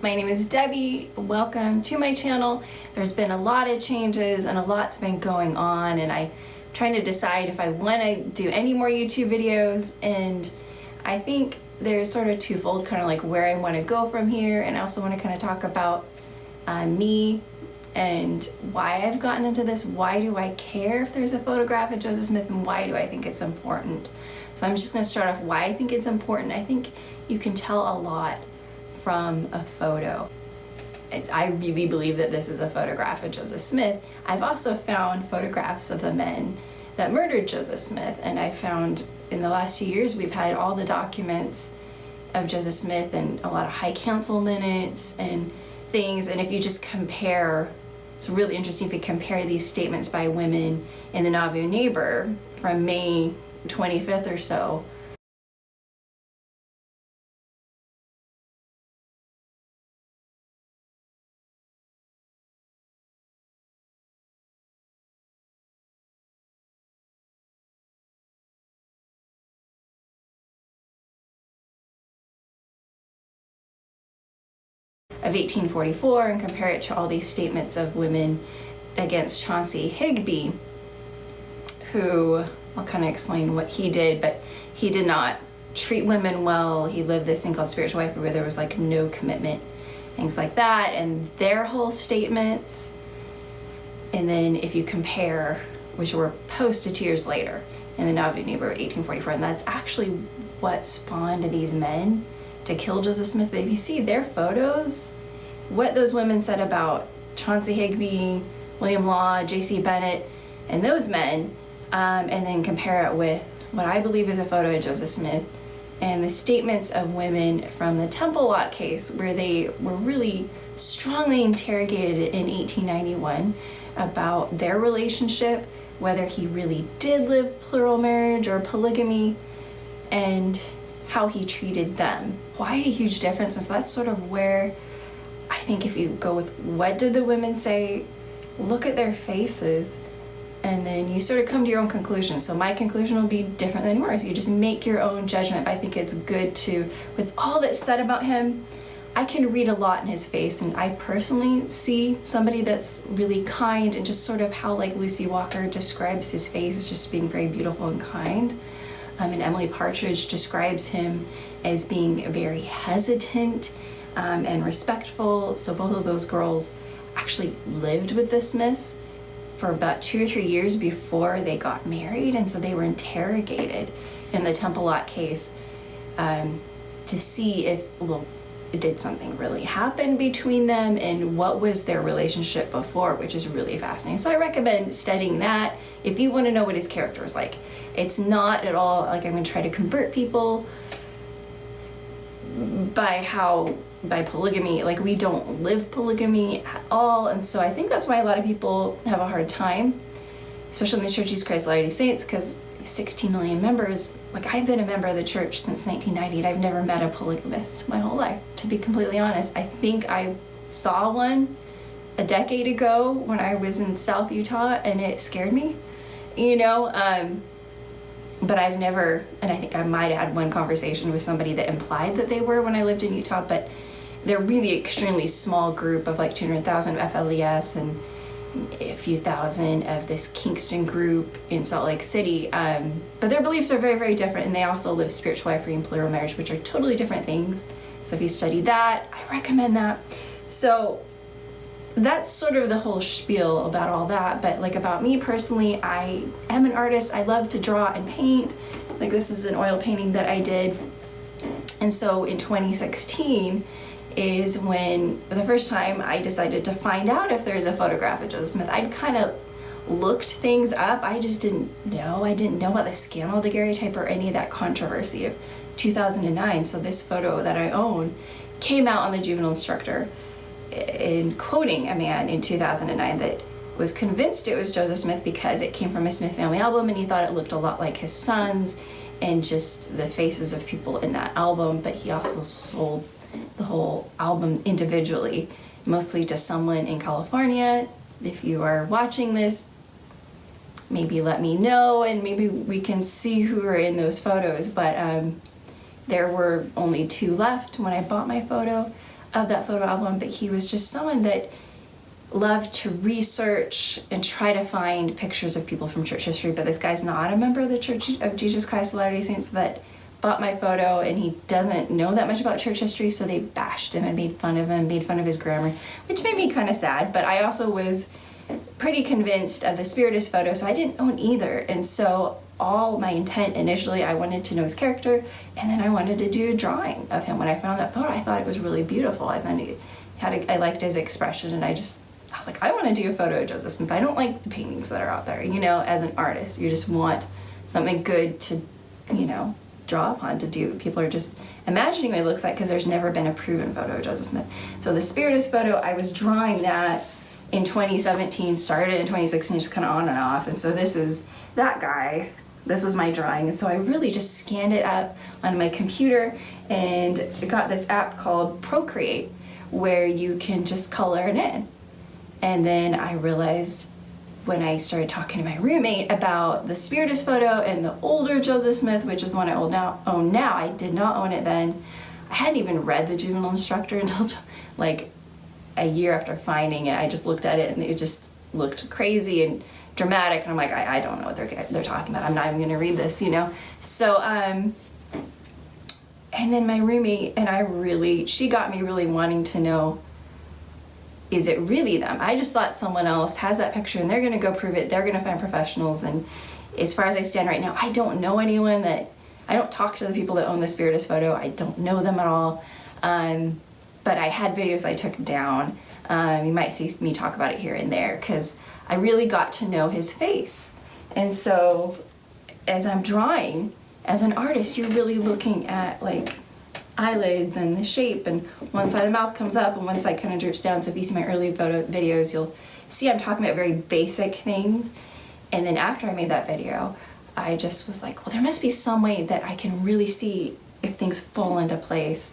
My name is Debbie. Welcome to my channel. There's been a lot of changes and a lot's been going on, and I'm trying to decide if I want to do any more YouTube videos, and I think there's sort of twofold, kind of like where I want to go from here, and I also want to kind of talk about me and why I've gotten into this. Why do I care if there's a photograph of Joseph Smith, and why do I think it's important? So I'm just going to start off why I think it's important. I think you can tell a lot from a photo. I really believe that this is a photograph of Joseph Smith. I've also found photographs of the men that murdered Joseph Smith, and I found in the last few years we've had all the documents of Joseph Smith and a lot of high council minutes and things, and if you just compare, it's really interesting if you compare these statements by women in the Nauvoo Neighbor from May 25th or so. Of 1844 and compare it to all these statements of women against Chauncey Higbee, who, I'll kind of explain what he did, but he did not treat women well. He lived this thing called spiritual wife where there was like no commitment, things like that, and their whole statements. And then if you compare, which were posted 2 years later in the Nauvoo Neighbor of 1844, and that's actually what spawned these men to kill Joseph Smith. But if you see their photos, what those women said about Chauncey Higbee, William Law, J.C. Bennett, and those men, and then compare it with what I believe is a photo of Joseph Smith and the statements of women from the Temple Lot case, where they were really strongly interrogated in 1891 about their relationship, whether he really did live plural marriage or polygamy, and how he treated them. Quite a huge difference, and so that's sort of where I think if you go with what did the women say, look at their faces, and then you sort of come to your own conclusion. So my conclusion will be different than yours. You just make your own judgment, but I think it's good to, with all that's said about him, I can read a lot in his face, and I personally see somebody that's really kind, and just sort of how like Lucy Walker describes his face as just being very beautiful and kind. And Emily Partridge describes him as being very hesitant and respectful. So both of those girls actually lived with the Smiths for about 2 or 3 years before they got married, and so they were interrogated in the Temple Lot case to see if, well, did something really happen between them, and what was their relationship before, which is really fascinating. So I recommend studying that if you want to know what his character was like. It's not at all like I'm going to try to convert people by polygamy. Like, we don't live polygamy at all, and so I think that's why a lot of people have a hard time, especially in the Church of Jesus Christ of Latter-day Saints, because 16 million members. Like, I've been a member of the church since 1990, and I've never met a polygamist my whole life, to be completely honest. I think I saw one a decade ago when I was in South Utah, and it scared me, you know. But I've never, and I think I might have had one conversation with somebody that implied that they were when I lived in Utah, but they're really extremely small group of like 200,000 of FLES and a few thousand of this Kingston group in Salt Lake City. But their beliefs are very, very different, and they also live spiritual wifery and plural marriage, which are totally different things. So if you study that, I recommend that. So that's sort of the whole spiel about all that. But like, about me personally, I am an artist. I love to draw and paint. Like, this is an oil painting that I did. And so in 2016 is when, for the first time, I decided to find out if there's a photograph of Joseph Smith. I'd kind of looked things up. I just didn't know. I didn't know about the scandal daguerreotype or any of that controversy of 2009. So this photo that I own came out on the Juvenile Instructor in quoting a man in 2009 that was convinced it was Joseph Smith because it came from a Smith family album, and he thought it looked a lot like his sons and just the faces of people in that album. But he also sold the whole album individually, mostly to someone in California. If you are watching this, maybe let me know, and maybe we can see who are in those photos. But there were only 2 left when I bought my photo. of that photo album, but he was just someone that loved to research and try to find pictures of people from church history. But this guy's not a member of the Church of Jesus Christ of Latter-day Saints that bought my photo, and he doesn't know that much about church history, so they bashed him and made fun of him, made fun of his grammar, which made me kind of sad. But I also was pretty convinced of the Spiritist photo, so I didn't own either. And so all my intent initially, I wanted to know his character, and then I wanted to do a drawing of him. When I found that photo, I thought it was really beautiful. I thought I liked his expression, and I was like, I want to do a photo of Joseph Smith. I don't like the paintings that are out there. As an artist, you just want something good to, draw upon, to do. People are just imagining what it looks like because there's never been a proven photo of Joseph Smith. So the Spiritist photo, I was drawing that in 2017, started in 2016, just kind of on and off. And so this is that guy. This was my drawing. And so I really just scanned it up on my computer and got this app called Procreate where you can just color it in. And then I realized when I started talking to my roommate about the Spiritist photo and the older Joseph Smith, which is the one I own now, I did not own it then. I hadn't even read the Juvenile Instructor until like a year after finding it. I just looked at it and it just looked crazy and dramatic, and I'm like, I don't know what they're talking about. I'm not even going to read this, So, and then my roommate and she got me really wanting to know, is it really them? I just thought someone else has that picture and they're going to go prove it. They're going to find professionals. And as far as I stand right now, I don't know anyone I don't talk to the people that own the Spiritist photo. I don't know them at all. But I had videos I took down. You might see me talk about it here and there because I really got to know his face. And so as I'm drawing, as an artist, you're really looking at like eyelids and the shape, and one side of the mouth comes up and one side kind of droops down. So if you see my early photo videos, you'll see I'm talking about very basic things. And then after I made that video, I just was like, well, there must be some way that I can really see if things fall into place.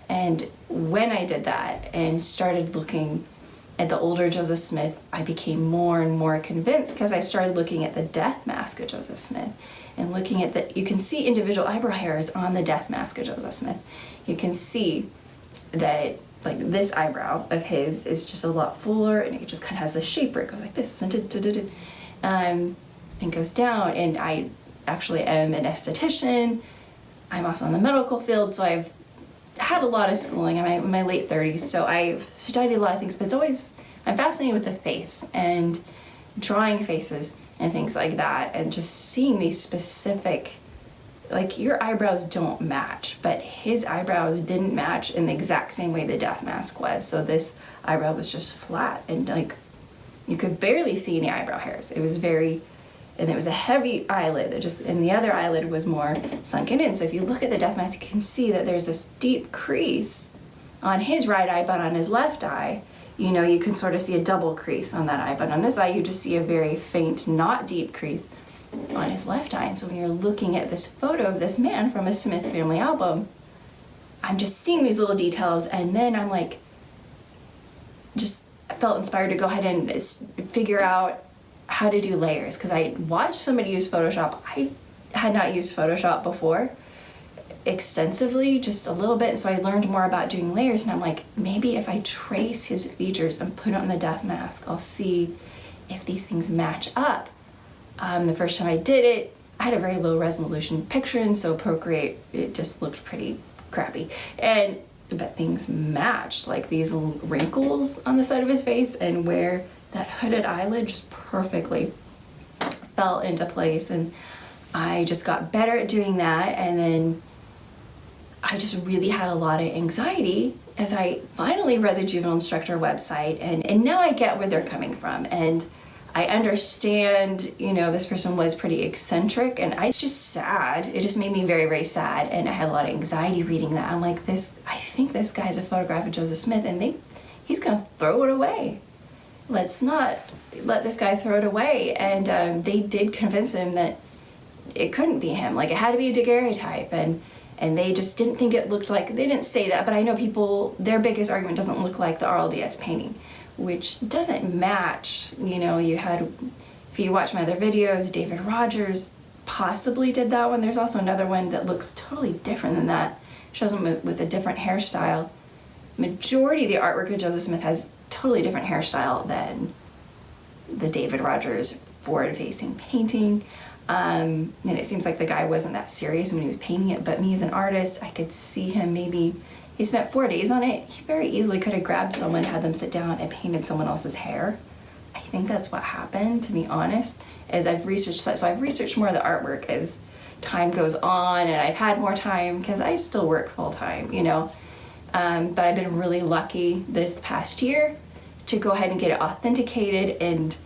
And when I did that and started looking at the older Joseph Smith, I became more and more convinced because I started looking at the death mask of Joseph Smith and looking at you can see individual eyebrow hairs on the death mask of Joseph Smith. You can see that like this eyebrow of his is just a lot fuller, and it just kind of has a shape where it goes like this and goes down. And I actually am an esthetician. I'm also in the medical field, so I've had a lot of schooling. I'm in my late 30s, so I've studied a lot of things, but I'm fascinated with the face and drawing faces and things like that, and just seeing these specific, like your eyebrows don't match, but his eyebrows didn't match in the exact same way the death mask was. So this eyebrow was just flat and like you could barely see any eyebrow hairs. It was and it was a heavy eyelid and the other eyelid was more sunken in. So if you look at the death mask, you can see that there's this deep crease on his right eye, but on his left eye, you can sort of see a double crease on that eye. But on this eye, you just see a very faint, not deep crease on his left eye. And so when you're looking at this photo of this man from a Smith family album, I'm just seeing these little details, and then I'm like, I felt inspired to go ahead and figure out how to do layers, because I watched somebody use Photoshop. I had not used Photoshop before extensively, just a little bit, so I learned more about doing layers, and I'm like, maybe if I trace his features and put it on the death mask, I'll see if these things match up. The first time I did it, I had a very low resolution picture, and so Procreate, it just looked pretty crappy. But things matched, like these wrinkles on the side of his face and where that hooded eyelid just perfectly fell into place. And I just got better at doing that, and then I just really had a lot of anxiety as I finally read the Juvenile Instructor website, and now I get where they're coming from, and I understand, this person was pretty eccentric, and it's just sad. It just made me very, very sad, and I had a lot of anxiety reading that. I'm like, I think this guy's a photograph of Joseph Smith, and he's gonna throw it away. Let's not let this guy throw it away. And they did convince him that it couldn't be him. Like, it had to be a daguerreotype, and they just didn't think it looked like, they didn't say that, but I know people, their biggest argument doesn't look like the RLDS painting, which doesn't match. If you watch my other videos, David Rogers possibly did that one. There's also another one that looks totally different than that. Shows him with a different hairstyle. majority of the artwork of Joseph Smith has totally different hairstyle than the David Rogers forward-facing painting. And it seems like the guy wasn't that serious when he was painting it, but me as an artist, I could see him maybe, he spent 4 days on it. He very easily could have grabbed someone, had them sit down and painted someone else's hair. I think that's what happened, to be honest, as I've researched that. So I've researched more of the artwork as time goes on, and I've had more time because I still work full time, you know. But I've been really lucky this past year to go ahead and get it authenticated, and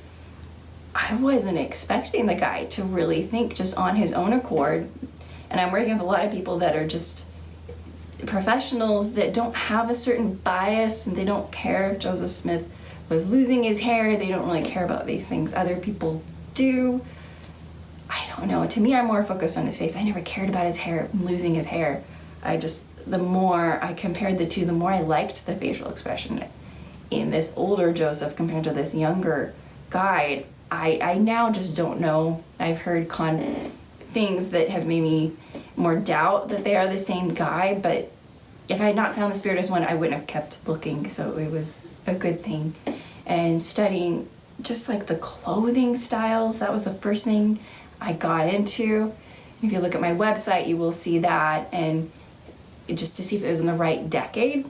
I wasn't expecting the guy to really think just on his own accord. And I'm working with a lot of people that are just professionals that don't have a certain bias, and they don't care if Joseph Smith was losing his hair. They don't really care about these things. Other people do. I don't know. To me, I'm more focused on his face. I never cared about his hair, losing his hair. The more I compared the two, the more I liked the facial expression in this older Joseph compared to this younger guy. I now just don't know. I've heard things that have made me more doubt that they are the same guy, but if I had not found the Spiritus one, I wouldn't have kept looking, so it was a good thing. And studying just like the clothing styles, that was the first thing I got into. If you look at my website, you will see that, and just to see if it was in the right decade.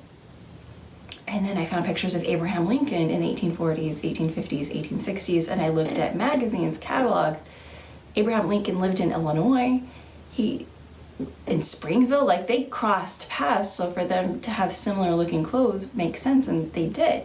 And then I found pictures of Abraham Lincoln in the 1840s, 1850s, 1860s, and I looked at magazines, catalogs. Abraham Lincoln lived in Illinois. In Springville, like, they crossed paths, so for them to have similar looking clothes makes sense, and they did.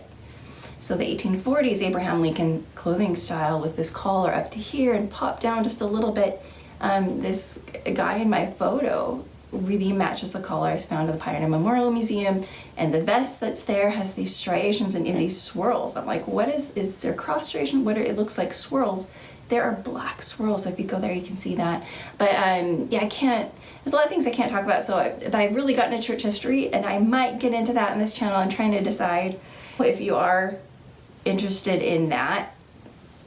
So the 1840s Abraham Lincoln clothing style with this collar up to here and popped down just a little bit. This guy in my photo really matches the collar I found at the Pioneer Memorial Museum, and the vest that's there has these striations and in these swirls. I'm like, what is there cross striation? It looks like swirls. There are black swirls, so if you go there you can see that. But yeah, there's a lot of things I can't talk about, but I've really gotten into church history, and I might get into that in this channel. I'm trying to decide if you are interested in that.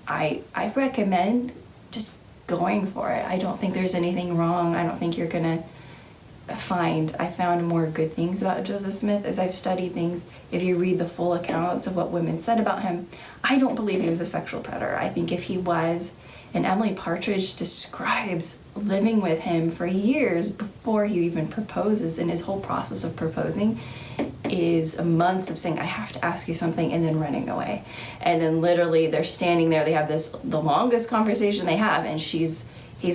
I recommend just going for it. I don't think there's anything wrong. I don't think you're gonna I found more good things about Joseph Smith as I've studied things. If you read the full accounts of what women said about him, I don't believe he was a sexual predator. I think if he was, and Emily Partridge describes living with him for years before he even proposes, and his whole process of proposing is months of saying, I have to ask you something, and then running away. And then literally they're standing there, they have the longest conversation they have, and he's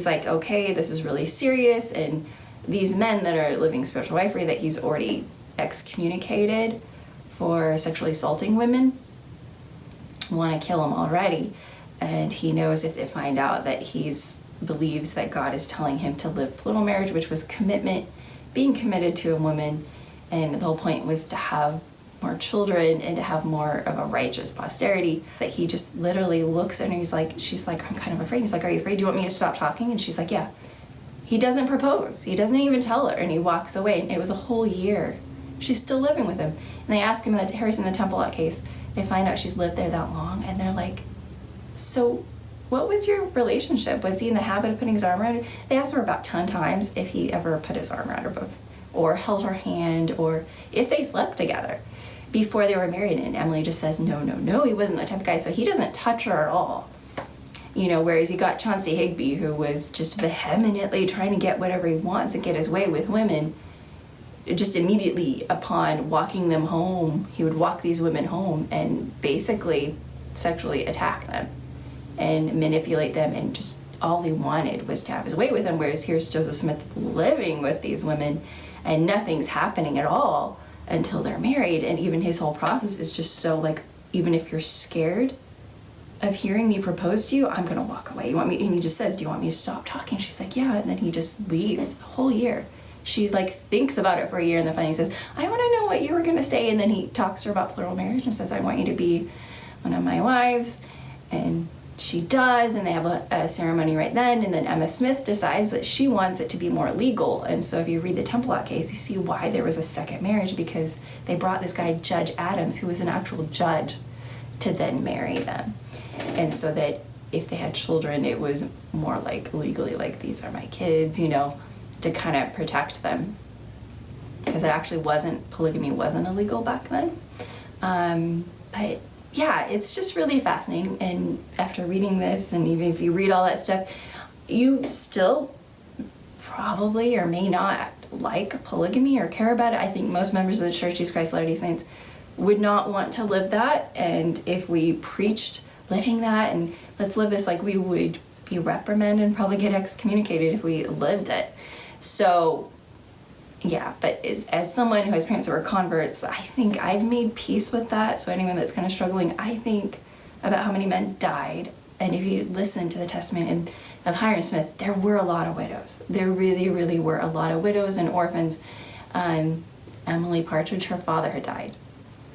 like, okay, this is really serious, and these men that are living spiritual wifery that he's already excommunicated for sexually assaulting women want to kill him already. And he knows if they find out that believes that God is telling him to live plural marriage, which was commitment, being committed to a woman, and the whole point was to have more children and to have more of a righteous posterity, that he just literally looks at her and she's like, I'm kind of afraid. He's like, are you afraid? Do you want me to stop talking? And she's like, yeah. He doesn't propose. He doesn't even tell her, and he walks away. And it was a whole year. She's still living with him. And they ask him in the Harrison the Temple Lot case, they find out she's lived there that long, and they're like, so what was your relationship? Was he in the habit of putting his arm around her? They asked her about 10 times if he ever put his arm around her, or held her hand, or if they slept together before they were married. And Emily just says, no, he wasn't the type of guy. So he doesn't touch her at all. You know, whereas you got Chauncey Higbee, who was just vehemently trying to get whatever he wants and get his way with women. Just immediately upon walking them home, he would walk these women home and basically sexually attack them and manipulate them, and just all he wanted was to have his way with them. Whereas here's Joseph Smith living with these women, and nothing's happening at all until they're married. And even his whole process is just so like, even if you're scared of hearing me propose to you, I'm gonna walk away. You want me? And he just says, do you want me to stop talking? She's like, yeah. And then he just leaves the whole year. She like thinks about it for a year, and then finally says, I want to know what you were gonna say. And then he talks to her about plural marriage and says, I want you to be one of my wives. And she does, and they have a ceremony right then. And then Emma Smith decides that she wants it to be more legal. And so if you read the Temple Lot case, you see why there was a second marriage, because they brought this guy, Judge Adams, who was an actual judge, to then marry them. And so that if they had children, it was more like legally, like, these are my kids, you know, to kind of protect them. because it actually polygamy wasn't illegal back then. But yeah, it's just really fascinating. And after reading this, and even if you read all that stuff, you still probably or may not like polygamy or care about it. I think most members of the Church of Jesus Christ of Latter-day Saints would not want to live that. And if we preached living that and let's live this, like, we would be reprimanded and probably get excommunicated if we lived it. So yeah, but as someone who has parents that were converts, I think I've made peace with that. So anyone that's kind of struggling, I think about how many men died. And if you listen to the testimony of Hiram Smith, there were a lot of widows. There really, really were a lot of widows and orphans. Emily Partridge, her father had died.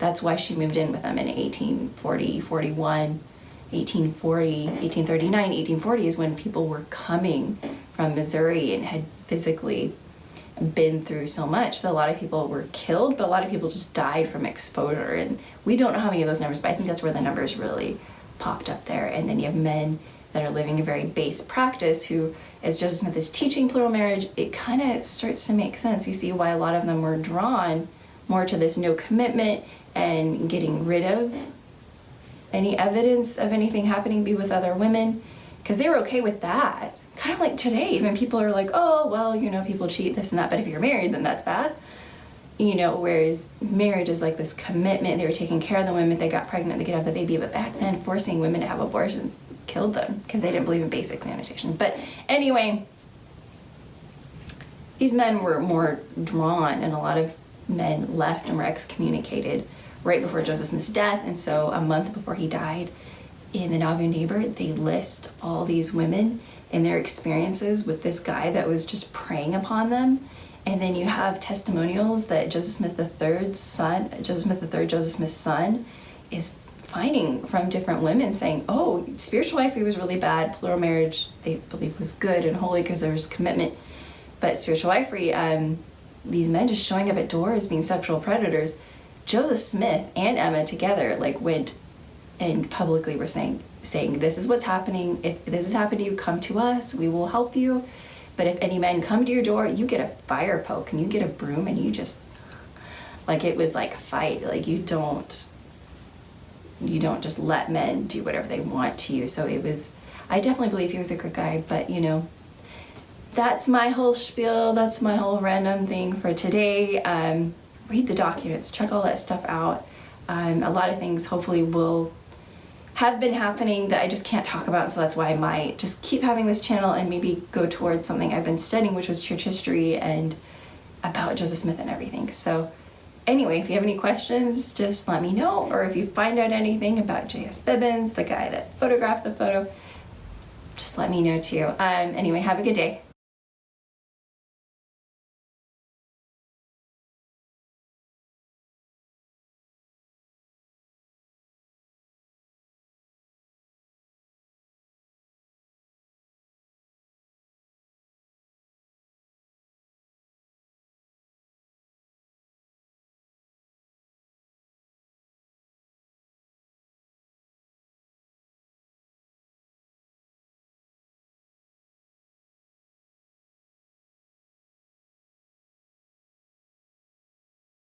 That's why she moved in with them in 1840, 41, 1840, 1839, 1840 is when people were coming from Missouri and had physically been through so much. So a lot of people were killed, but a lot of people just died from exposure. And we don't know how many of those numbers, but I think that's where the numbers really popped up there. And then you have men that are living a very base practice who, as Joseph Smith is teaching plural marriage, it kind of starts to make sense. You see why a lot of them were drawn more to this no commitment and getting rid of any evidence of anything happening be with other women, because they were okay with that. Kind of like today, even people are like, oh, well, you know, people cheat, this and that, but if you're married, then that's bad. You know, whereas marriage is like this commitment. They were taking care of the women. They got pregnant, they could have the baby. But back then, forcing women to have abortions killed them because they didn't believe in basic sanitation. But anyway, these men were more drawn, and a lot of men left and were excommunicated right before Joseph Smith's death. And so a month before he died, in the Nauvoo Neighbor, they list all these women and their experiences with this guy that was just preying upon them. And then you have testimonials that Joseph Smith's son, is finding from different women saying, oh, spiritual life was really bad. Plural marriage, they believe, was good and holy because there was commitment. But spiritual wife, these men just showing up at doors being sexual predators. Joseph Smith and Emma together went and publicly were saying, this is what's happening. If this has happened to you, come to us. We will help you. But if any men come to your door, you get a fire poke and you get a broom and you just, it was like a fight. You don't just let men do whatever they want to you. So I definitely believe he was a good guy, but that's my whole spiel. That's my whole random thing for today. Read the documents, check all that stuff out. A lot of things hopefully will have been happening that I just can't talk about, so that's why I might just keep having this channel and maybe go towards something I've been studying, which was church history and about Joseph Smith and everything. So anyway, if you have any questions, just let me know, or if you find out anything about J.S. Bibbins, the guy that photographed the photo, just let me know too. Anyway, have a good day.